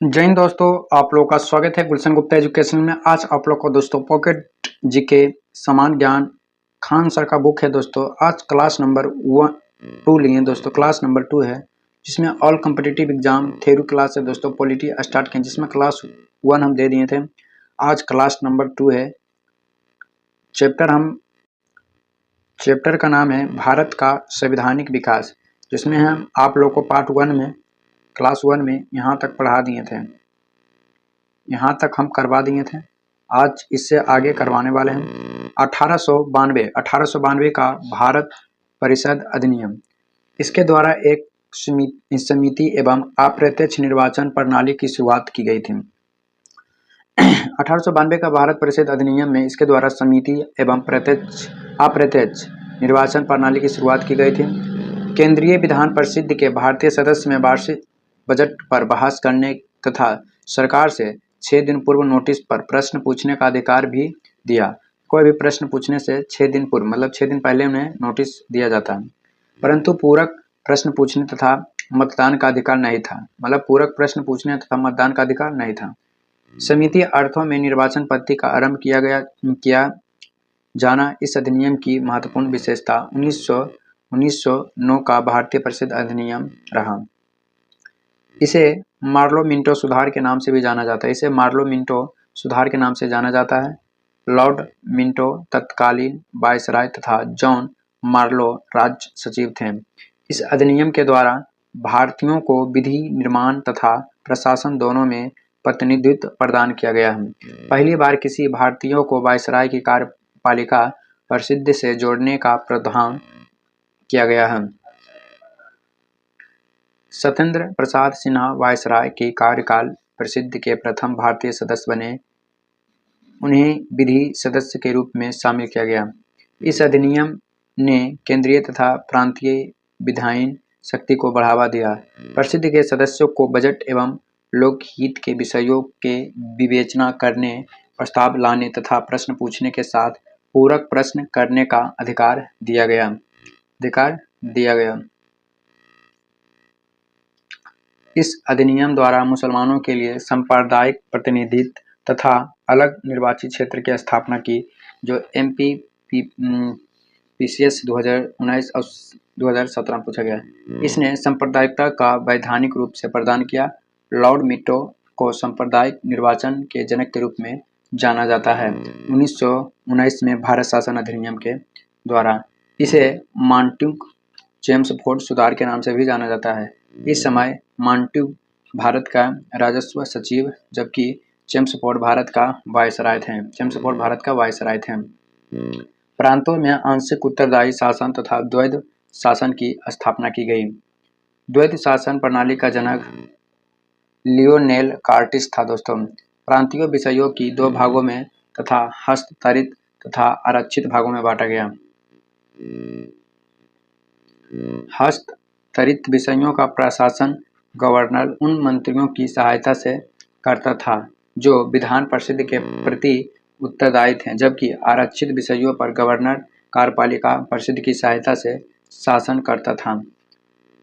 जय हिंद दोस्तों, आप लोगों का स्वागत है गुलशन गुप्ता एजुकेशन में। आज आप लोग को दोस्तों पॉकेट जीके समान ज्ञान खान सर का बुक है दोस्तों। आज क्लास नंबर 2 लिए दोस्तों, क्लास नंबर 2 है जिसमें all competitive exam theory class है दोस्तों। पॉलिटी स्टार्ट किए जिसमें क्लास 1 हम दे दिए थे, आज क्लास नंबर 2 है। चैप्टर का नाम है भारत का संवैधानिक विकास, जिसमें हम आप लोग को पार्ट 1 में क्लास 1 में यहाँ तक पढ़ा दिए थे, यहाँ तक हम करवा दिए थे। आज इससे आगे करवाने वाले हैं 1892 का भारत परिषद अधिनियम। इसके द्वारा एक समिति एवं अप्रत्यक्ष निर्वाचन प्रणाली की शुरुआत की गई थी। 1892 का भारत परिषद अधिनियम में इसके द्वारा समिति एवं अप्रत्यक्ष निर्वाचन प्रणाली की शुरुआत की गई थी। केंद्रीय विधान परिषद के भारतीय सदस्य में वार्षिक बजट पर बहस करने तथा सरकार से 6 दिन पूर्व नोटिस पर प्रश्न पूछने का अधिकार भी दिया। कोई भी प्रश्न पूछने से 6 दिन पूर्व मतलब 6 दिन पहले उन्हें नोटिस दिया जाता है, परंतु पूरक प्रश्न पूछने तथा मतदान का अधिकार नहीं था। मतलब पूरक प्रश्न पूछने तथा मतदान का अधिकार नहीं था। समिति अर्थों में निर्वाचन पद्धति का आरंभ किया जाना इस अधिनियम की महत्वपूर्ण विशेषता 1909 का भारतीय परिषद अधिनियम रहा। इसे मार्लो मिंटो सुधार के नाम से भी जाना जाता है। इसे मार्लो मिंटो सुधार के नाम से जाना जाता है। लॉर्ड मिंटो तत्कालीन वायसराय तथा जॉन मार्लो राज्य सचिव थे। इस अधिनियम के द्वारा भारतीयों को विधि निर्माण तथा प्रशासन दोनों में प्रतिनिधित्व प्रदान किया गया है। पहली बार किसी भारतीयों को वायसराय की कार्यपालिका परिषद से जोड़ने का प्रावधान किया गया है। सत्येंद्र प्रसाद सिन्हा वायसराय की कार्यकाल परिषद के प्रथम भारतीय सदस्य बने। उन्हें विधि सदस्य के रूप में शामिल किया गया। इस अधिनियम ने केंद्रीय तथा प्रांतीय विधायन शक्ति को बढ़ावा दिया। परिषद के सदस्यों को बजट एवं लोकहित के विषयों के विवेचना करने, प्रस्ताव लाने तथा प्रश्न पूछने के साथ पूरक प्रश्न करने का अधिकार दिया गया। इस अधिनियम द्वारा मुसलमानों के लिए सांप्रदायिक प्रतिनिधित्व तथा अलग निर्वाचित क्षेत्र की स्थापना की, जो MPPCS 2019 और 2017 में पूछा गया। इसने सांप्रदायिकता का वैधानिक रूप से प्रदान किया। लॉर्ड मिंटो को सांप्रदायिक निर्वाचन के जनक के रूप में जाना जाता है। 1919 में भारत शासन अधिनियम के द्वारा इसे मॉन्टेग्यू चेम्सफोर्ड सुधार के नाम से भी जाना जाता है। इस समय मॉन्टेग्यू भारत का राजस्व सचिव जबकि चेम्सफोर्ड भारत का वायसराय थे। प्रांतों में आंशिक उत्तरदायी शासन तथा द्वैध शासन की स्थापना की गई। द्वैध शासन प्रणाली का जनक लियोनेल कार्टिस था दोस्तों। प्रांतीय विषयों की 2 भागों में तथा हस्तचलित तथा आरक्षित भागों में बांटा गया। हस्तचलित विषयों का प्रशासन गवर्नर उन मंत्रियों की सहायता से करता था जो विधान परिषद के प्रति उत्तरदायी थे, जबकि आरक्षित विषयों पर गवर्नर कार्यपालिका परिषद की सहायता से शासन करता था।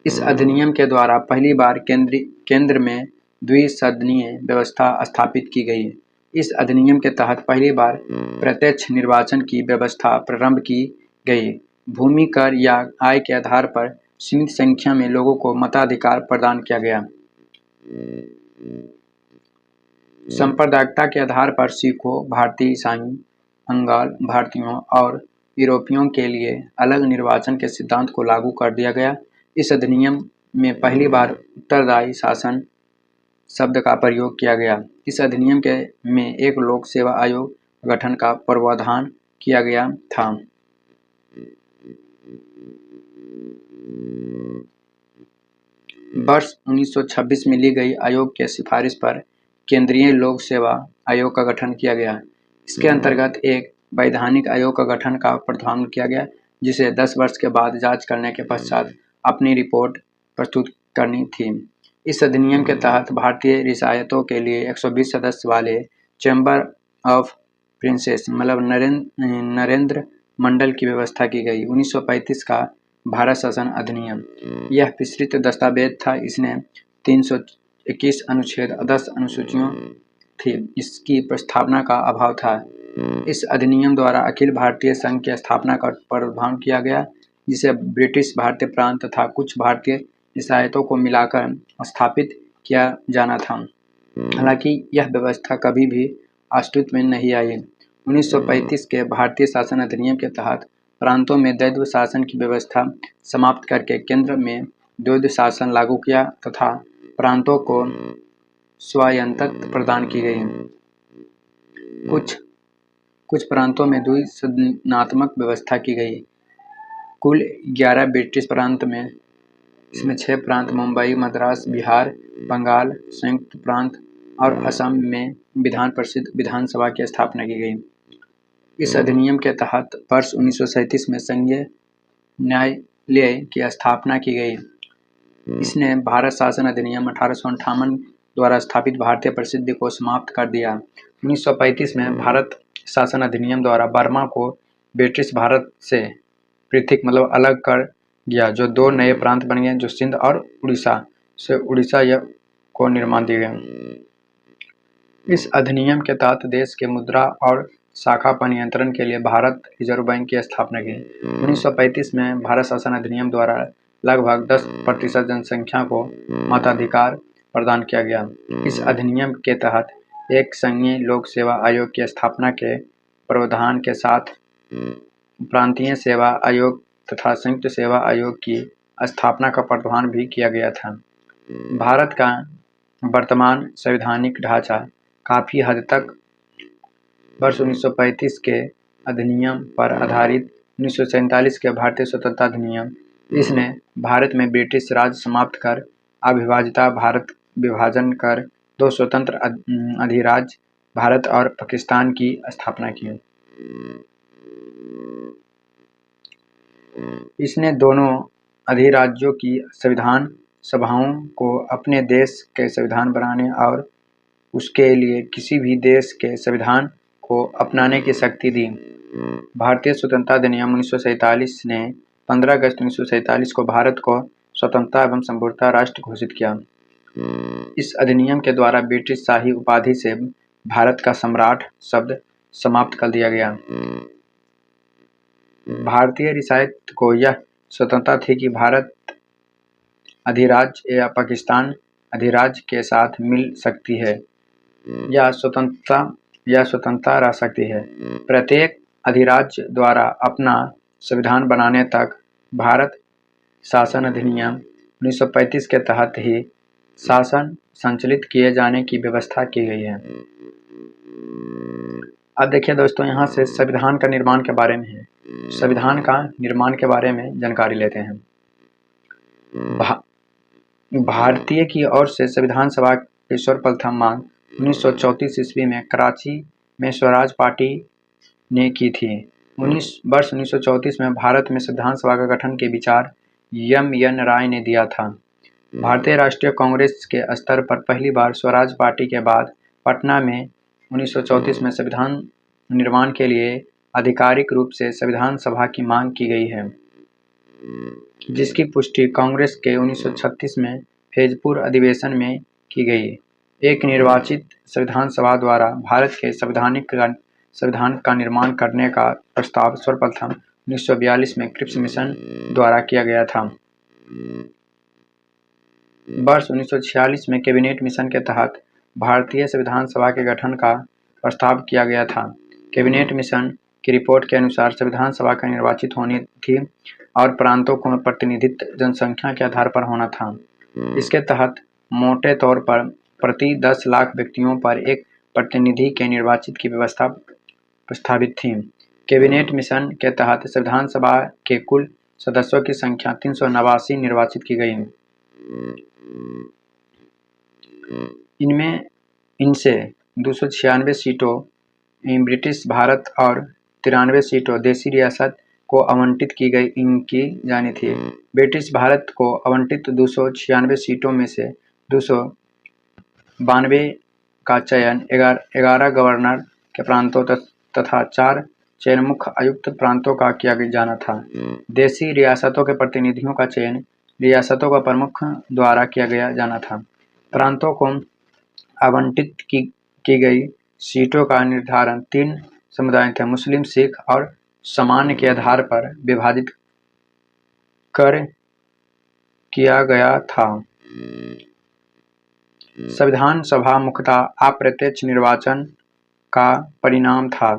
इस अधिनियम के द्वारा पहली बार केंद्र में द्विसदनीय व्यवस्था स्थापित की गई। इस अधिनियम के तहत पहली बार प्रत्यक्ष निर्वाचन की व्यवस्था प्रारंभ की गई। भूमि कर या आय के आधार पर सीमित संख्या में लोगों को मताधिकार प्रदान किया गया। सांप्रदायिकता के आधार पर सिखों, भारतीय ईसाइयों, बंगाल भारतीयों और यूरोपियों के लिए अलग निर्वाचन के सिद्धांत को लागू कर दिया गया। इस अधिनियम में पहली बार उत्तरदायी शासन शब्द का प्रयोग किया गया। इस अधिनियम में एक लोक सेवा आयोग गठन का प्रावधान किया गया था। वर्ष 1926 में ली गई आयोग के सिफारिश पर केंद्रीय लोक सेवा आयोग का गठन किया गया। इसके अंतर्गत एक वैधानिक आयोग का गठन का प्रावधान किया गया, जिसे 10 वर्ष के बाद जांच करने के पश्चात अपनी रिपोर्ट प्रस्तुत करनी थी। इस अधिनियम के तहत भारतीय रियासतों के लिए 120 सदस्य वाले चैम्बर ऑफ प्रिंसेस मतलब नरेंद्र मंडल की व्यवस्था की गई। 1935 का भारत शासन अधिनियम यह विस्तृत दस्तावेज था। इसने 21 अनुच्छेद 10 अनुसूचियों थी, इसकी प्रस्तावना का अभाव था। इस अधिनियम द्वारा अखिल भारतीय संघ की स्थापना का प्रावधान किया गया, जिसे ब्रिटिश भारतीय प्रांत तथा कुछ भारतीय रियासतों को मिलाकर स्थापित किया जाना था। हालांकि यह व्यवस्था कभी भी अस्तित्व में नहीं आई। 1935 के भारतीय शासन अधिनियम के तहत प्रांतों में द्वैध शासन की व्यवस्था समाप्त करके केंद्र में द्वैध शासन लागू किया तथा प्रांतों को स्वायत्तता प्रदान की गई। कुछ प्रांतों में द्विसदनात्मक व्यवस्था की गई। कुल 11 ब्रिटिश प्रांत में इसमें 6 प्रांत मुंबई, मद्रास, बिहार, बंगाल, संयुक्त प्रांत और असम में विधान परिषद विधानसभा की स्थापना की गई। इस अधिनियम के तहत वर्ष 1937 में संघीय न्यायालय की स्थापना की गई। इसने भारत शासन अधिनियम 1858 द्वारा स्थापित भारतीय परिषद को समाप्त कर दिया। 1935 में भारत शासन अधिनियम द्वारा बर्मा को ब्रिटिश भारत से पृथक अलग कर गया, जो 2 नए प्रांत बन गए, जो सिंध और उड़ीसा से उड़ीसा को निर्माण दिए गए। इस अधिनियम के तहत देश के मुद्रा और शाखा पर नियंत्रण के लिए भारत रिजर्व बैंक की स्थापना की। 1935 में भारत शासन अधिनियम द्वारा लगभग 10% जनसंख्या को मताधिकार प्रदान किया गया। इस अधिनियम के तहत एक संघीय लोक सेवा आयोग की स्थापना के प्रावधान के साथ प्रांतीय सेवा आयोग तथा संयुक्त सेवा आयोग की स्थापना का प्रावधान भी किया गया था। भारत का वर्तमान संवैधानिक ढांचा काफ़ी हद तक वर्ष 1935 के अधिनियम पर आधारित 1947 के भारतीय स्वतंत्रता अधिनियम, इसने भारत में ब्रिटिश राज समाप्त कर अविभाजित भारत विभाजन कर 2 स्वतंत्र अधिराज्य भारत और पाकिस्तान की स्थापना की। इसने दोनों अधिराज्यों की संविधान सभाओं को अपने देश के संविधान बनाने और उसके लिए किसी भी देश के संविधान को अपनाने की शक्ति दी। भारतीय स्वतंत्रता अधिनियम 1947 ने 15 अगस्त 1947 को भारत को स्वतंत्रता एवं संपूर्णता राष्ट्र घोषित किया। इस अधिनियम के द्वारा ब्रिटिश शाही उपाधि से भारत का सम्राट शब्द समाप्त कर दिया गया। भारतीय रियासत को यह स्वतंत्रता थी कि भारत अधिराज्य या पाकिस्तान अधिराज्य के साथ मिल सकती है या स्वतंत्रता रह सकती है। प्रत्येक अधिराज्य द्वारा अपना संविधान बनाने तक भारत शासन अधिनियम 1935 के तहत ही शासन संचालित किए जाने की व्यवस्था की गई है। अब देखिए दोस्तों, यहाँ से संविधान का निर्माण के बारे में है। संविधान का निर्माण के बारे में जानकारी लेते हैं। भारतीय की ओर से संविधान सभा की सर्वप्रथम मांग 1934 ईस्वी में कराची में स्वराज पार्टी ने की थी। वर्ष 1934 में भारत में संविधान सभा का गठन के विचार एम.एन. राय ने दिया था। भारतीय राष्ट्रीय कांग्रेस के स्तर पर पहली बार स्वराज पार्टी के बाद पटना में 1934 में संविधान निर्माण के लिए आधिकारिक रूप से संविधान सभा की मांग की गई है, जिसकी पुष्टि कांग्रेस के 1936 में फैजपुर अधिवेशन में की गई। एक निर्वाचित संविधान सभा द्वारा भारत के संविधान का निर्माण करने का प्रस्ताव सर्वप्रथम 1942 में क्रिप्स मिशन द्वारा किया गया था। वर्ष 1946 में कैबिनेट मिशन के तहत भारतीय संविधान सभा के गठन का प्रस्ताव किया गया था। कैबिनेट मिशन की रिपोर्ट के अनुसार संविधान सभा का निर्वाचित होनी थी और प्रांतों को प्रतिनिधित्व जनसंख्या के आधार पर होना था। इसके तहत मोटे तौर पर प्रति 10 लाख व्यक्तियों पर एक प्रतिनिधि के निर्वाचित की व्यवस्था प्रस्तावित थी। कैबिनेट मिशन के तहत संविधान सभा के कुल सदस्यों की संख्या 389 निर्वाचित की गई। इनसे 296 सीटों ब्रिटिश भारत और 93 सीटों देसी रियासत को आवंटित की जानी थी। ब्रिटिश भारत को आवंटित 296 सीटों में से 292 का चयन 11 गवर्नर के प्रांतों तथा 4 चयनमुख आयुक्त प्रांतों का किया जाना था। देसी रियासतों के प्रतिनिधियों का चयन रियासतों का प्रमुख द्वारा किया जाना था। प्रांतों को आवंटित की गई सीटों का निर्धारण 3 समुदायों थे, मुस्लिम, सिख और सामान्य के आधार पर विभाजित कर किया गया था। संविधान सभा मुख्यतः अप्रत्यक्ष निर्वाचन का परिणाम था।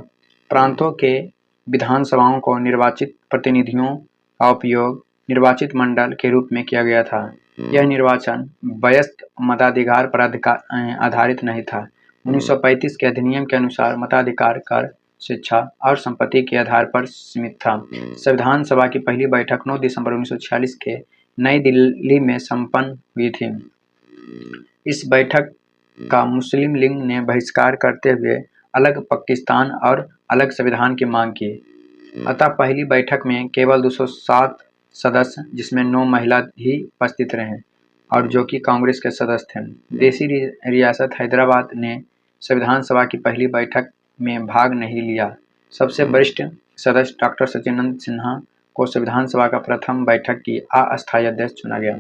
प्रांतों के विधानसभाओं को निर्वाचित प्रतिनिधियों का उपयोग निर्वाचित मंडल के रूप में किया गया था। यह निर्वाचन वयस्क मताधिकार पर आधारित नहीं था। 1935 के अधिनियम के अनुसार मताधिकार कर, शिक्षा और संपत्ति के आधार पर सीमित था। संविधान सभा की पहली बैठक 9 दिसंबर 1946 के नई दिल्ली में संपन्न हुई थी। इस बैठक का मुस्लिम लीग ने बहिष्कार करते हुए अलग पाकिस्तान और अलग संविधान की मांग की। अतः पहली बैठक में केवल 207 सदस्य, जिसमें 9 महिला ही उपस्थित रहे और जो कि कांग्रेस के सदस्य थे। देशी रियासत हैदराबाद ने संविधान सभा की पहली बैठक में भाग नहीं लिया। सबसे वरिष्ठ सदस्य डॉक्टर सचिदानंद सिन्हा को संविधान सभा का प्रथम बैठक की अस्थायी अध्यक्ष चुना गया।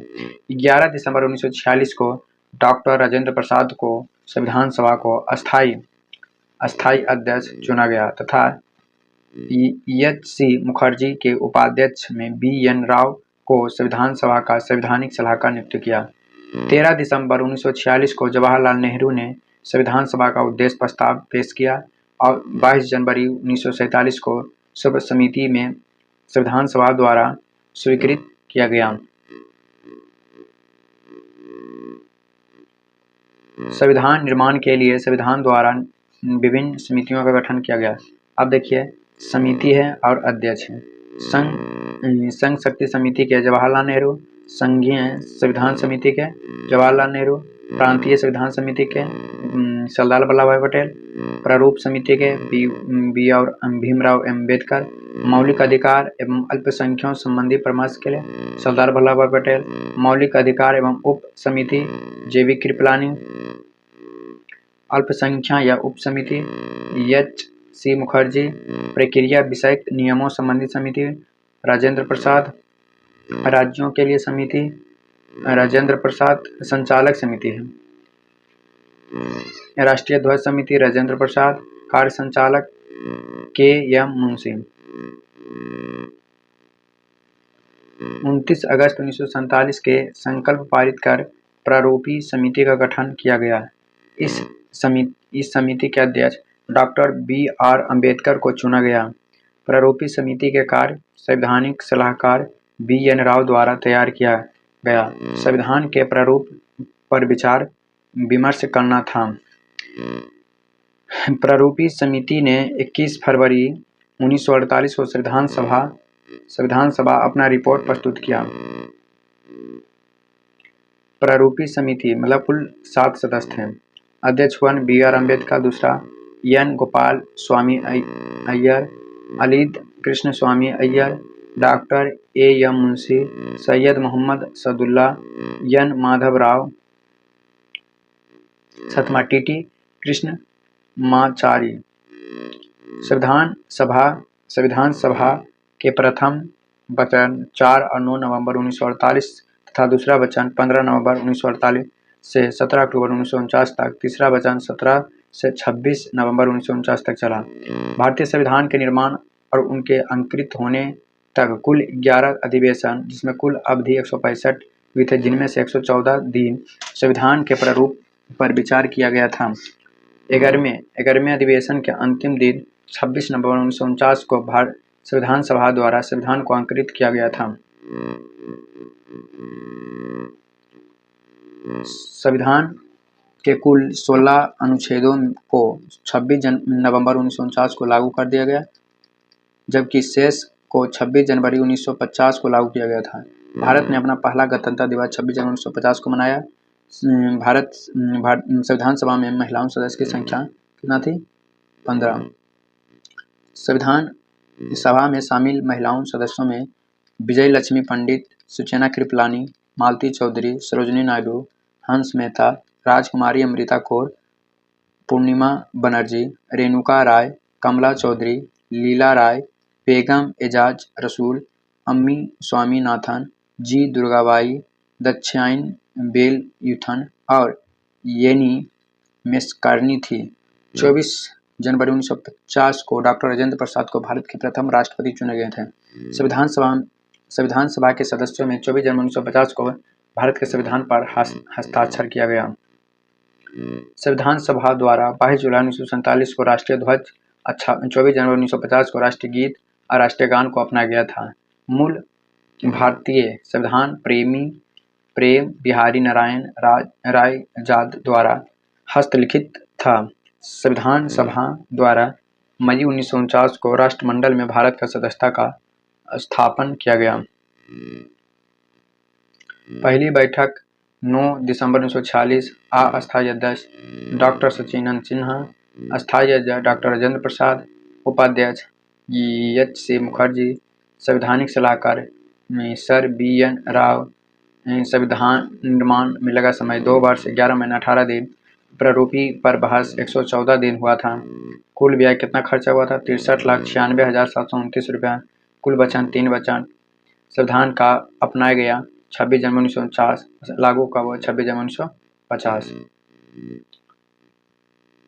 11 दिसंबर 1946 को डॉक्टर राजेंद्र प्रसाद को संविधान सभा को अस्थायी अध्यक्ष चुना गया तथा एच.सी. मुखर्जी के उपाध्यक्ष में बी.एन. राव को संविधान सभा का संवैधानिक सलाहकार नियुक्त किया। 13 दिसंबर 1946 को जवाहरलाल नेहरू ने संविधान सभा का उद्देश्य प्रस्ताव पेश किया और 22 जनवरी 1947 को सर्वसम्मति में संविधान सभा द्वारा स्वीकृत किया गया। संविधान निर्माण के लिए संविधान द्वारा विभिन्न समितियों का गठन किया गया। अब देखिए, समिति है और अध्यक्ष है। संघ शक्ति समिति के जवाहरलाल नेहरू, संघीय संविधान समिति के जवाहरलाल नेहरू, प्रांतीय संविधान समिति के सरदार वल्लभ भाई पटेल, प्रारूप समिति के बी और भीमराव अम्बेडकर, मौलिक अधिकार एवं अल्पसंख्यकों संबंधी परामर्श के लिए सरदार वल्लभ भाई पटेल, मौलिक अधिकार एवं उप समिति जे.वी. कृपलानी, अल्पसंख्यक या उप समिति एच.सी. मुखर्जी, प्रक्रिया विषयक नियमों संबंधी समिति राजेंद्र प्रसाद, राज्यों के लिए समिति राजेंद्र प्रसाद संचालक समिति है, राष्ट्रीय ध्वज समिति राजेंद्र प्रसाद, कार्य संचालक के.एम. मुंशी। 29 अगस्त 1947 के संकल्प पारित कर प्रारूपी समिति का गठन किया गया। इस समिति के अध्यक्ष डॉक्टर बी.आर. अम्बेडकर को चुना गया। प्रारूपी समिति के कार्य संवैधानिक सलाहकार बी.एन. राव द्वारा तैयार किया गया संविधान के प्रारूप पर विचार विमर्श करना था। प्रारूपी समिति ने 21 फरवरी 1948 को संविधान सभा अपना रिपोर्ट प्रस्तुत किया। प्रारूपी समिति मतलब कुल 7 सदस्य थे। अध्यक्ष 1 बी.आर. अम्बेडकर, दूसरा N. Gopal Swami Ayyar, Alladi Krishna Swami Ayyar, doctor A M. Munshi, Syed Mohammad Saadulla, N. Madhav Rao, सतमा टी.टी. कृष्ण माचारी। संविधान सभा के प्रथम वचन 4 और 9 नवंबर 1948 तथा दूसरा वचन 15 नवंबर 1948 से 17 अक्टूबर 1949 तक, तीसरा वचन 17 से 26 नवंबर 1949 तक चला। भारतीय संविधान के निर्माण और उनके अंकित होने तक कुल 11 अधिवेशन, जिसमें कुल अवधि 165 हुई थे, जिनमें से 114 दिन संविधान के प्रारूप पर विचार किया गया था। 11वें अधिवेशन के अंतिम दिन 26 नवंबर 1949 को संविधान सभा द्वारा संविधान को अंकित किया गया था। संविधान के कुल 16 अनुच्छेदों को 26 नवंबर 1949 को लागू कर दिया गया, जबकि शेष को 26 जनवरी 1950 को लागू किया गया था। भारत ने अपना पहला गणतंत्र दिवस 26 जनवरी 1950 को मनाया। संविधान सभा में महिलाओं सदस्य की संख्या कितना थी? 15। संविधान सभा में शामिल महिलाओं सदस्यों में विजय लक्ष्मी पंडित, सुचेना कृपलानी, मालती चौधरी, सरोजिनी नायडू, हंस मेहता, राजकुमारी अमृता कौर, पूर्णिमा बनर्जी, रेणुका राय, कमला चौधरी, लीला राय, बेगम एजाज रसूल, अम्मी स्वामीनाथन, जी दुर्गाबाई, दाक्षायणी बेल यूथन और येनी मेस्कार्नी थी। 24 जनवरी 1950 को डॉक्टर राजेंद्र प्रसाद को भारत के प्रथम राष्ट्रपति चुने गए थे। संविधान सभा के सदस्यों में 24 जनवरी 1950 को भारत के संविधान पर हस्ताक्षर किया गया। संविधान सभा द्वारा 22 जुलाई 1947 को राष्ट्रीय ध्वज, 24 जनवरी 1950 को राष्ट्रीय गीत और राष्ट्रीय गान को अपनाया गया था। मूल भारतीय संविधान प्रेम बिहारी नारायण रायजाद द्वारा हस्तलिखित था। संविधान सभा द्वारा मई 1949 को राष्ट्रमंडल में भारत का सदस्यता का स्थापन किया गया। पहली बैठक 9 दिसंबर 1946। अस्थायी अध्यक्ष डॉक्टर सचिदानंद सिन्हा, अस्थायी अध्यक्ष डॉक्टर राजेंद्र प्रसाद, उपाध्यक्ष एच.सी. मुखर्जी, संवैधानिक सलाहकार सर बी.एन. राव। संविधान निर्माण में लगा समय 2 वर्ष 11 महीने 18 दिन। प्रारूपी पर बहस 114 दिन हुआ था। कुल व्यय कितना खर्चा हुआ था? 63,96,729 रुपया। कुल वचन 3 वचन। संविधान का अपनाया गया 26 जनवरी 1949, लागू का हुआ 26 जनवरी 1950।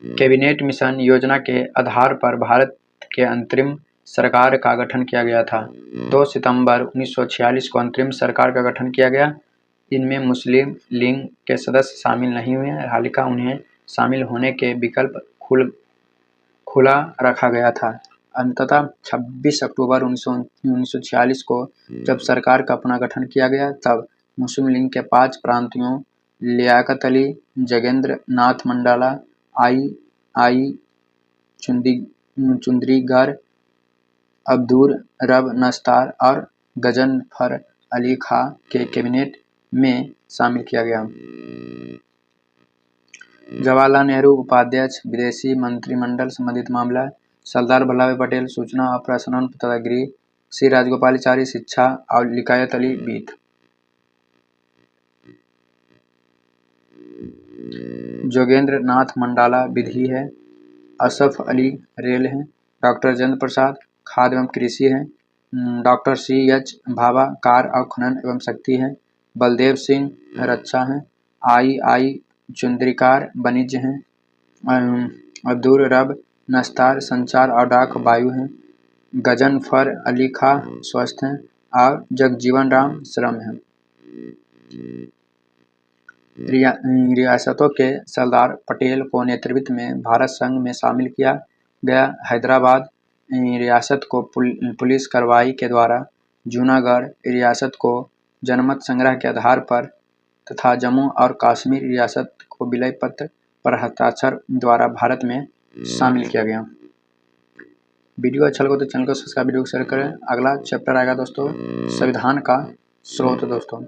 कैबिनेट मिशन योजना के आधार पर भारत के अंतरिम सरकार का गठन किया गया था। 2 सितंबर 1946 को अंतरिम सरकार का गठन किया गया। इनमें मुस्लिम लीग के सदस्य शामिल नहीं हुए, हालांकि उन्हें शामिल होने के विकल्प खुला रखा गया था। अंततः 26 अक्टूबर 1946 को जब सरकार का अपना गठन किया गया, तब मुस्लिम लीग के 5 प्रांतियों लियाकत अली, जोगेंद्र नाथ मंडाला, आई चुंद्रीगर, अब्दुर रब नस्तार और गजनफर अली खां के कैबिनेट में शामिल किया गया। जवाहरलाल नेहरू उपाध्यक्ष, विदेशी मंत्रिमंडल संबंधित मामला, सरदार वल्लभ भाई पटेल सूचना और प्रसारण तथा गृह, श्री राजगोपालाचारी शिक्षा और लियाकत अली वित्त। जोगेंद्र नाथ मंडाला विधि है, असफ अली रेल है, डॉक्टर राजेंद्र प्रसाद खाद्य एवं कृषि है, डॉक्टर C.H. भाभा कार और खनन एवं शक्ति है, बलदेव सिंह रक्षा है, आई चुंद्रीकार वाणिज्य है, अब्दुर रब नस्तार संचार और डाक वायु है, गजनफर अली खां स्वास्थ्य है और जगजीवन राम श्रम है। रियासतों के सरदार पटेल को नेतृत्व में भारत संघ में शामिल किया गया। हैदराबाद रियासत को पुलिस कार्रवाई के द्वारा, जूनागढ़ रियासत को जनमत संग्रह के आधार पर तथा जम्मू और कश्मीर रियासत को विलय पत्र पर हस्ताक्षर द्वारा भारत में शामिल किया गया। वीडियो अच्छा लगा तो चैनल को सब्सक्राइब, वीडियो को शेयर करें। अगला चैप्टर आएगा दोस्तों संविधान का स्रोत। दोस्तों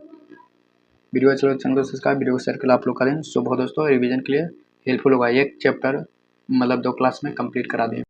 वीडियो अच्छा लगा तो चैनल को सब्सक्राइब, वीडियो को शेयर कर आप लोग करें। शुभ हो दोस्तों, रिवीजन के लिए हेल्पफुल होगा। एक चैप्टर मतलब 2 क्लास में कंप्लीट करा दें।